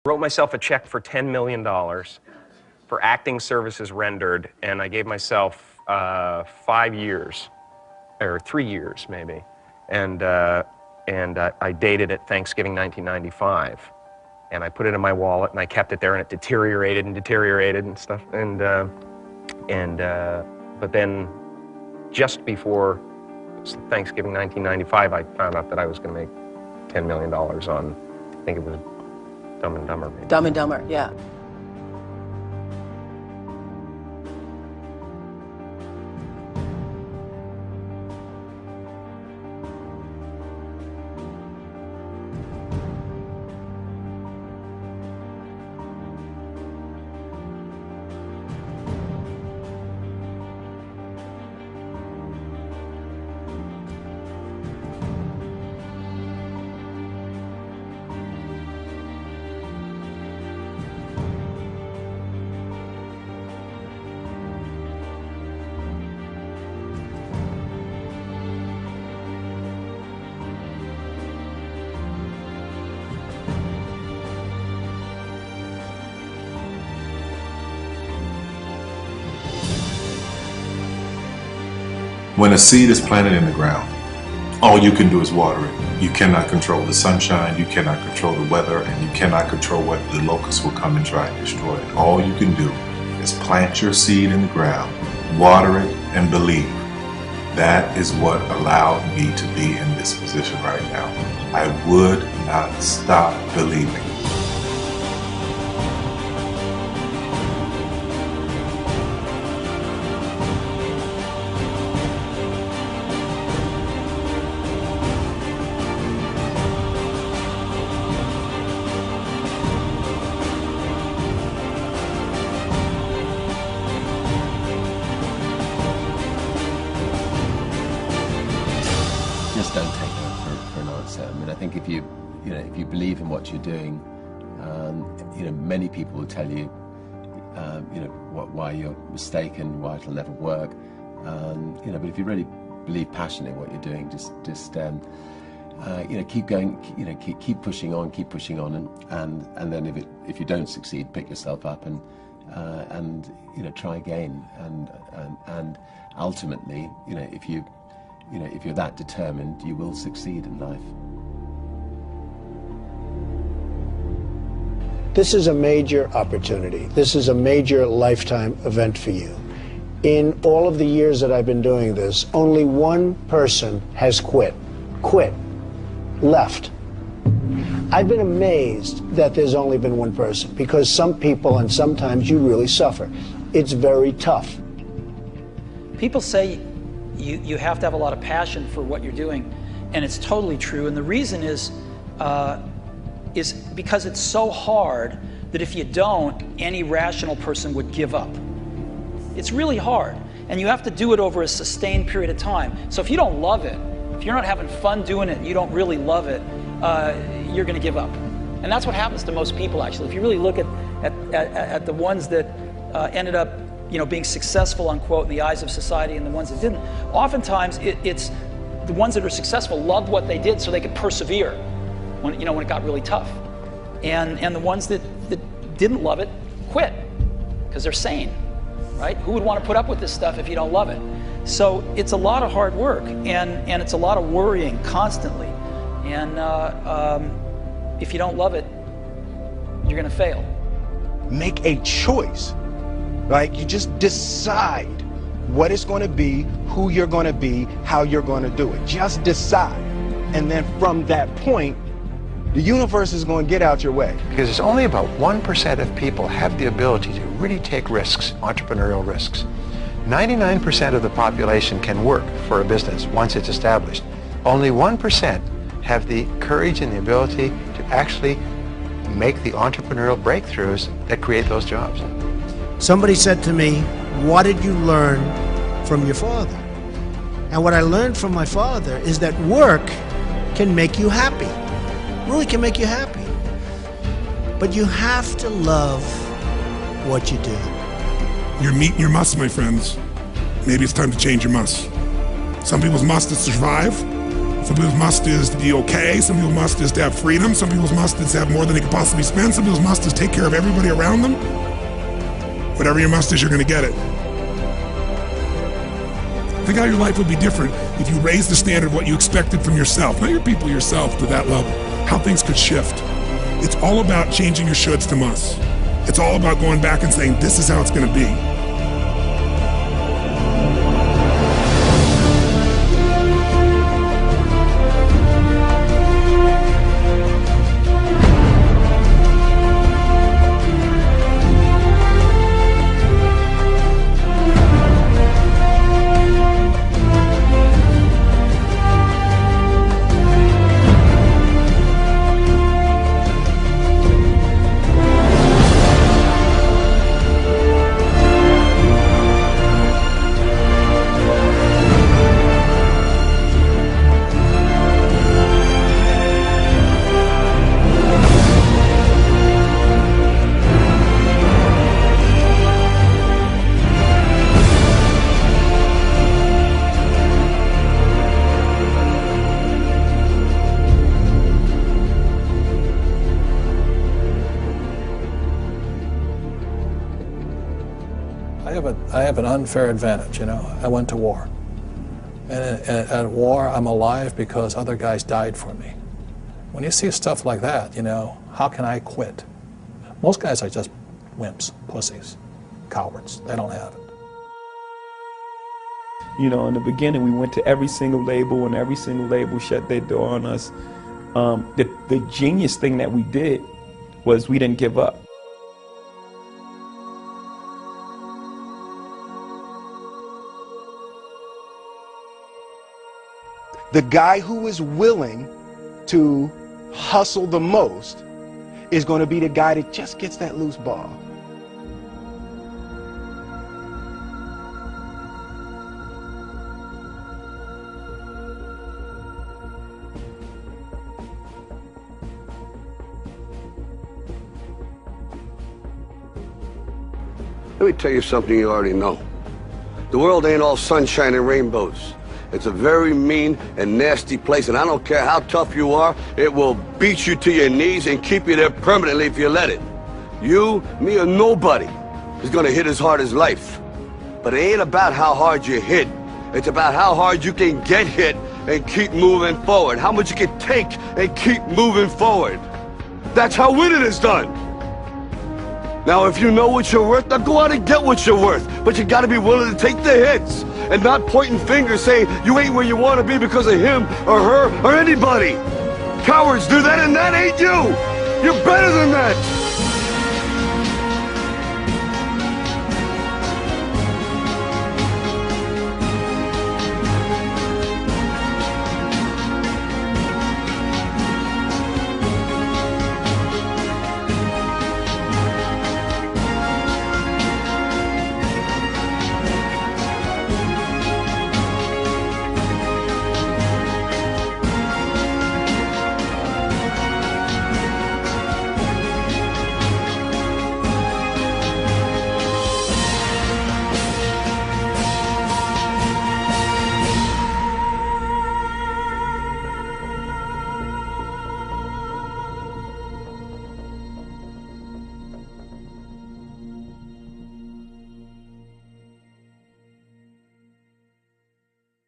Wrote myself a check for $10 million for acting services rendered, and I gave myself 5 years, or 3 years maybe, and I dated it Thanksgiving 1995, and I put it in my wallet and I kept it there, and it deteriorated and stuff, but then just before Thanksgiving 1995, I found out that I was going to make $10 million on, I think it was Dumb and Dumber. Maybe. Dumb and Dumber, yeah. When a seed is planted in the ground, all you can do is water it. You cannot control the sunshine, you cannot control the weather, and you cannot control what the locusts will come and try and destroy it. All you can do is plant your seed in the ground, water it, and believe. That is what allowed me to be in this position right now. I would not stop believing. Just don't take no for an answer. I mean, I think if you believe in what you're doing, many people will tell you, why you're mistaken, why it'll never work. But if you really believe passionately in what you're doing, just keep going, keep pushing on, and then if you don't succeed, pick yourself up and try again, and ultimately, if you're that determined, you will succeed in life. This is a major opportunity. This is a major lifetime event for you. In all of the years that I've been doing this, only one person has quit, left. I've been amazed that there's only been one person, because some people, and sometimes you really suffer. It's very tough. People say you have to have a lot of passion for what you're doing, and it's totally true. And the reason is because it's so hard that if you don't, any rational person would give up. It's really hard, and you have to do it over a sustained period of time. So if you don't love it, if you're not having fun doing it, and you don't really love it, you're going to give up. And that's what happens to most people, actually. If you really look at the ones that ended up being successful, unquote, in the eyes of society, and the ones that didn't, oftentimes it's the ones that are successful loved what they did so they could persevere when it got really tough. And the ones that didn't love it quit because they're sane, right? Who would want to put up with this stuff if you don't love it? So it's a lot of hard work, and it's a lot of worrying constantly. And if you don't love it, you're going to fail. Make a choice. Right? You just decide what it's going to be, who you're going to be, how you're going to do it. Just decide. And then from that point, the universe is going to get out your way. Because it's only about 1% of people have the ability to really take risks, entrepreneurial risks. 99% of the population can work for a business once it's established. Only 1% have the courage and the ability to actually make the entrepreneurial breakthroughs that create those jobs. Somebody said to me, what did you learn from your father? And what I learned from my father is that work can make you happy. Really can make you happy. But you have to love what you do. You're meeting your must, my friends. Maybe it's time to change your must. Some people's must is survive. Some people's must is to be okay. Some people's must is to have freedom. Some people's must is to have more than they could possibly spend. Some people's must is take care of everybody around them. Whatever your must is, you're going to get it. Think how your life would be different if you raised the standard of what you expected from yourself, not your people, yourself, to that level. How things could shift. It's all about changing your shoulds to musts. It's all about going back and saying, this is how it's going to be. I have an unfair advantage, you know. I went to war. And at war, I'm alive because other guys died for me. When you see stuff like that, you know, how can I quit? Most guys are just wimps, pussies, cowards. They don't have it. You know, in the beginning, we went to every single label, and every single label shut their door on us. The genius thing that we did was we didn't give up. The guy who is willing to hustle the most is going to be the guy that just gets that loose ball. Let me tell you something you already know. The world ain't all sunshine and rainbows. It's a very mean and nasty place, and I don't care how tough you are, it will beat you to your knees and keep you there permanently if you let it. You, me, or nobody is gonna hit as hard as life. But it ain't about how hard you hit. It's about how hard you can get hit and keep moving forward. How much you can take and keep moving forward. That's how winning is done. Now, if you know what you're worth, now go out and get what you're worth. But you gotta be willing to take the hits and not pointing fingers saying you ain't where you want to be because of him or her or anybody. Cowards do that, and that ain't you. You're better than that.